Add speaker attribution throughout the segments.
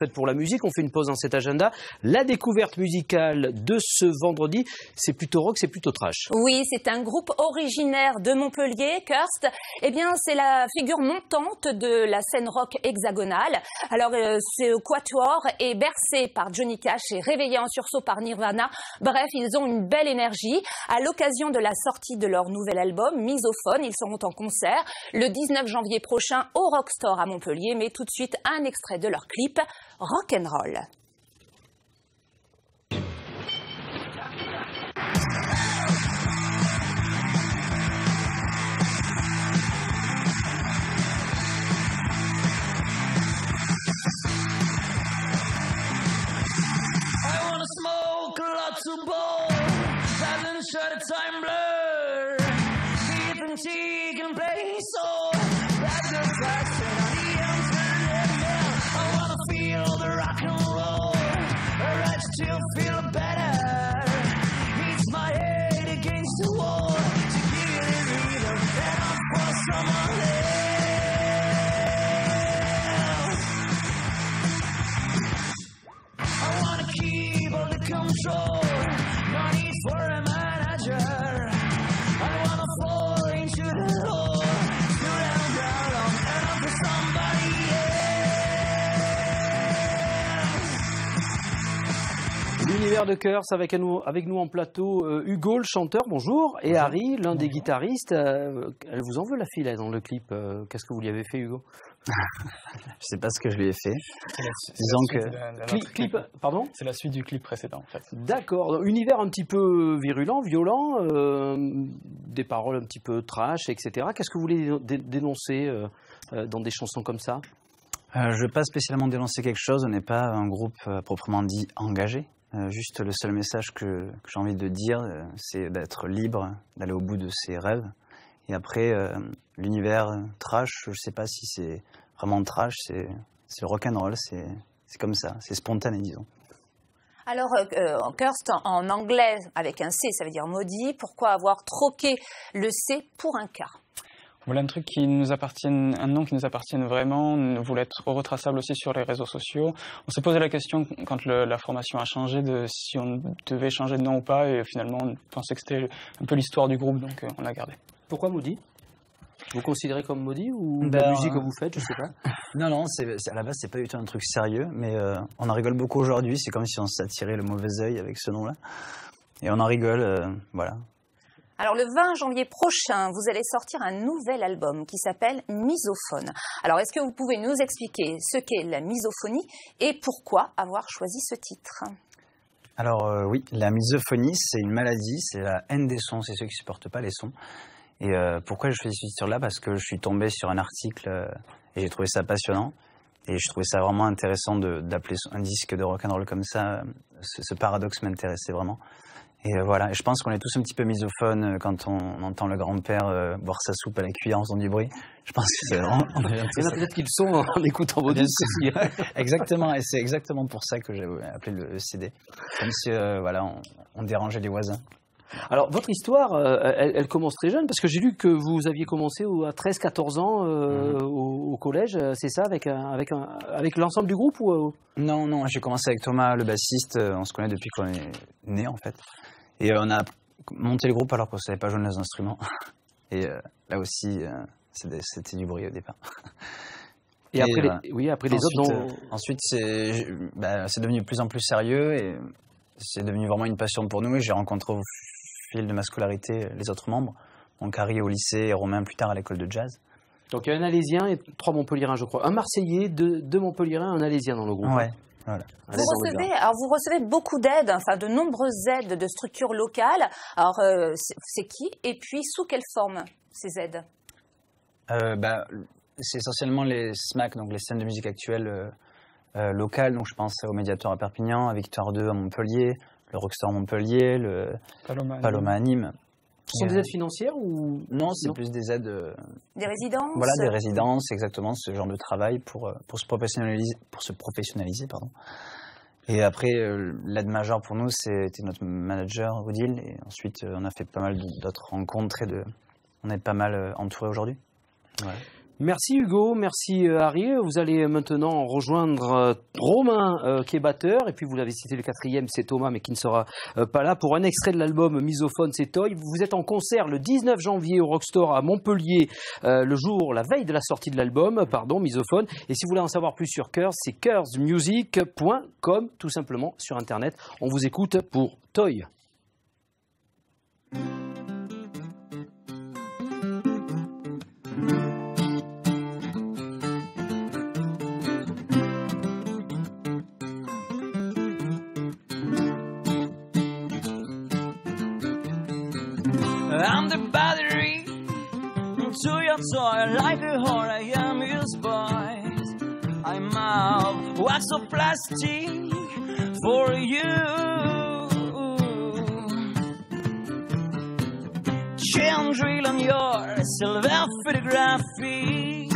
Speaker 1: faites pour la musique. On fait une pause dans cet agenda. La découverte musicale de ce vendredi, c'est plutôt rock, c'est plutôt trash.
Speaker 2: Oui, c'est un groupe originaire de Montpellier, Curst. Eh bien, c'est la figure montante de la scène rock hexagonale. Alors, ce quatuor est bercé par Johnny Cash et réveillé en sursaut par Nirvana. Bref, ils ont une belle énergie. À l'occasion de la sortie de leur nouvel album, Misophone, ils seront en concert le 19 janvier prochain au Rockstore à Montpellier. Mais tout de suite, un extrait de leur clip, Rock'n'Roll.
Speaker 3: Smoke lots of balls, doesn't shut a time blur. Deep and she can play so that's the fact on the internet. I wanna feel the rock and roll, a rush to feel better. It's my head against the wall to give it a rhythm and I'm for someone else. I wanna keep all the control, no need for a manager. I wanna fall into the hole, down, and up for somebody else.
Speaker 1: L'univers de Curse avec nous en plateau, Hugo le chanteur, bonjour, et Harry, l'un des guitaristes. Elle vous en veut la fille là, dans le clip. Qu'est-ce que vous lui avez fait, Hugo?
Speaker 4: Je sais pas ce que je lui ai fait. Disons que
Speaker 1: clip, pardon?
Speaker 5: C'est la suite du clip précédent, en fait.
Speaker 1: D'accord. Univers un petit peu virulent, violent, des paroles un petit peu trash, etc. Qu'est-ce que vous voulez dénoncer dans des chansons comme ça?
Speaker 4: je veux pas spécialement dénoncer quelque chose. On n'est pas un groupe proprement dit engagé. Juste le seul message que j'ai envie de dire, c'est d'être libre, d'aller au bout de ses rêves. Et après, l'univers trash, je sais pas si c'est vraiment trash, c'est le rock'n'roll, c'est comme ça, c'est spontané, disons.
Speaker 2: Alors, Curst, en anglais, avec un C, ça veut dire maudit. Pourquoi avoir troqué le C pour un K?
Speaker 5: On voulait un truc qui nous appartienne, un nom qui nous appartienne vraiment. On voulait être retraçable aussi sur les réseaux sociaux. On s'est posé la question quand la formation a changé de si on devait changer de nom ou pas, et finalement on pensait que c'était un peu l'histoire du groupe, donc on l'a gardé.
Speaker 1: Pourquoi maudit? Vous considérez comme maudit ou la musique que vous faites, je sais pas?
Speaker 4: Non, à la base c'est pas du tout un truc sérieux, mais on en rigole beaucoup aujourd'hui. C'est comme si on s'attirait le mauvais œil avec ce nom-là, et on en rigole, voilà.
Speaker 2: Alors, le 20 janvier prochain, vous allez sortir un nouvel album qui s'appelle Misophone. Alors, est-ce que vous pouvez nous expliquer ce qu'est la misophonie et pourquoi avoir choisi ce titre?
Speaker 4: Alors oui, la misophonie, c'est une maladie, c'est la haine des sons, c'est ceux qui supportent pas les sons. Et pourquoi je choisi ce titre-là? Parce que je suis tombé sur un article et j'ai trouvé ça passionnant. Et je trouvais ça vraiment intéressant d'appeler un disque de rock'n'roll comme ça. Ce paradoxe m'intéressait vraiment. Et voilà, et je pense qu'on est tous un petit peu misophones quand on entend le grand-père boire sa soupe à la cuillère en faisant du bruit. Je pense que c'est vraiment...
Speaker 1: Il y en a peut-être qu'ils le sont en écoutant vos disques aussi.
Speaker 4: Exactement, et c'est exactement pour ça que j'ai appelé le CD. Comme si voilà, on dérangeait les voisins.
Speaker 1: Alors, votre histoire, elle commence très jeune, parce que j'ai lu que vous aviez commencé à 13-14 ans au collège, c'est ça, avec l'ensemble du groupe ou...
Speaker 4: Non, j'ai commencé avec Thomas, le bassiste, on se connaît depuis qu'on est né en fait. Et on a monté le groupe alors qu'on ne savait pas jouer les instruments. Et là aussi, c'était du bruit au départ.
Speaker 1: Et après les autres...
Speaker 4: Ensuite, c'est devenu de plus en plus sérieux et c'est devenu vraiment une passion pour nous. Et j'ai rencontré au fil de ma scolarité les autres membres. Donc Harry au lycée et Romain plus tard à l'école de jazz.
Speaker 1: Donc il y a un Alaisien et 3 Montpelliérains, je crois. Un Marseillais, 2 Montpelliérains, un Alaisien dans le groupe.
Speaker 4: Ouais, voilà.
Speaker 2: Vous recevez beaucoup d'aides, enfin de nombreuses aides de structures locales. Alors c'est qui? Et puis sous quelle forme ces aides?
Speaker 4: C'est essentiellement les SMAC, donc les scènes de musique actuelles locales. Donc je pense au Médiator à Perpignan, à Victoire 2 à Montpellier, le Rockstore à Montpellier, le Paloma à Nîmes.
Speaker 1: Ce sont des aides financières ou...
Speaker 4: Non, c'est plus des aides...
Speaker 2: Des résidences?
Speaker 4: Voilà, des résidences, exactement, ce genre de travail pour se professionnaliser, pardon. Et après, l'aide majeure pour nous, c'était notre manager, Odile, et ensuite, on a fait pas mal d'autres rencontres et on est pas mal entourés aujourd'hui. Ouais.
Speaker 1: Merci Hugo, merci Harry. Vous allez maintenant rejoindre Romain qui est batteur, et puis vous l'avez cité, le quatrième c'est Thomas mais qui ne sera pas là, pour un extrait de l'album Misophone, c'est Toy. Vous êtes en concert le 19 janvier au Rockstore à Montpellier, la veille de la sortie de l'album, Misophone. Et si vous voulez en savoir plus sur Curse, c'est cursmusic.com, tout simplement sur internet. On vous écoute pour Toy.
Speaker 3: I'm the battery to your toy, like a whore I am your spice. I'm out wax of plastic for you. Chain drill on your silver photography.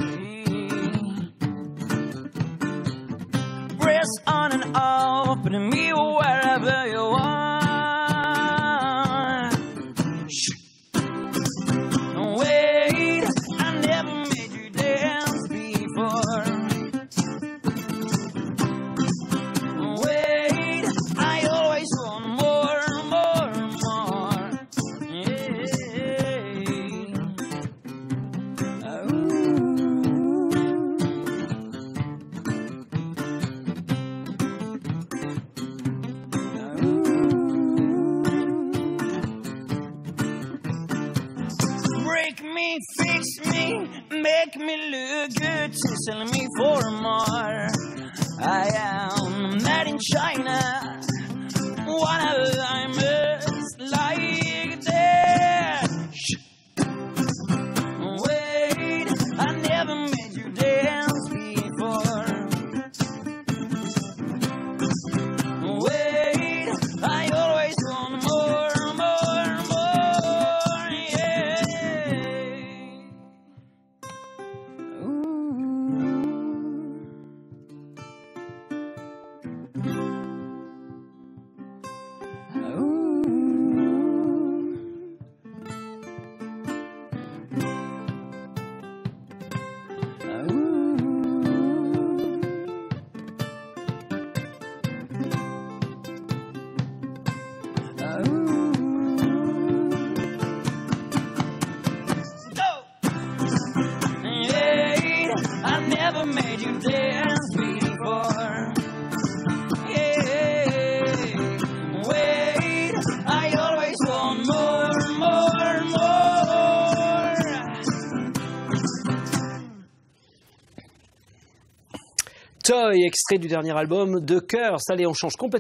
Speaker 3: Press on and off, put me wherever you are. Fix me, make me look good, sell me for more. I am made in China, whatever I must like that. Wait, I never made you dance before. Wait, I always want more, more, more, yeah.
Speaker 1: Toy, extrait du dernier album de Curse. Allez, on change complètement.